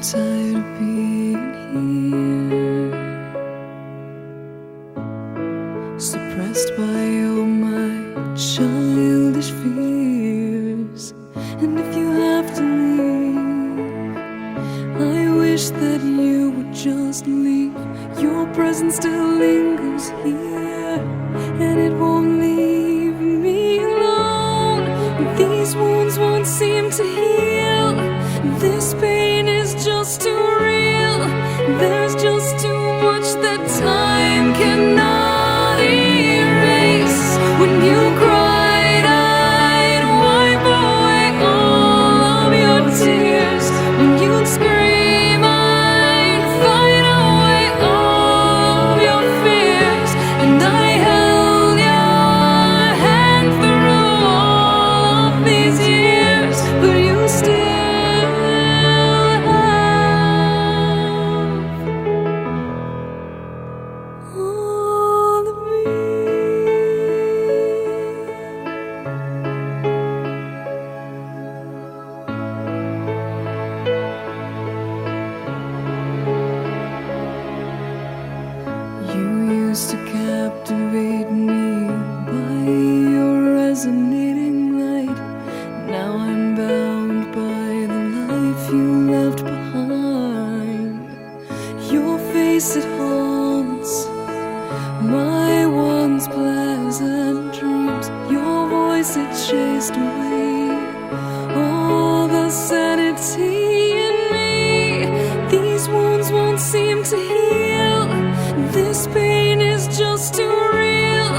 tired of being here, suppressed by all my childish fears. And if you have to leave, I wish that you would just leave. Your presence still lingers here, and it won't leave me alone. These wounds won't seem to heal. This pain is just too real. There's just too much that time cannot erase. When you cried, I'd wipe away all of your tears. When you'd scream, I'd fight away all of your fears. And I held your hand through all of these years, but you still all of me. You used to captivate me by your resonating light. Now I'm bound by the life you left behind. Your face, it haunts my once pleasant dreams. Your voice, it chased away all the sanity in me. These wounds won't seem to heal. This pain is just too real.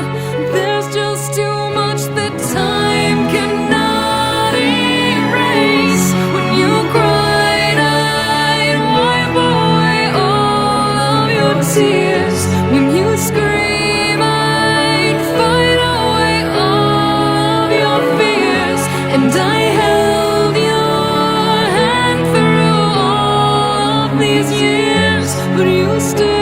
There's just too much that time cannot erase. When you cried, I'd wipe away all of your tears. When you scream, I'd fight away all of your fears. And I held your hand through all of these years, but you still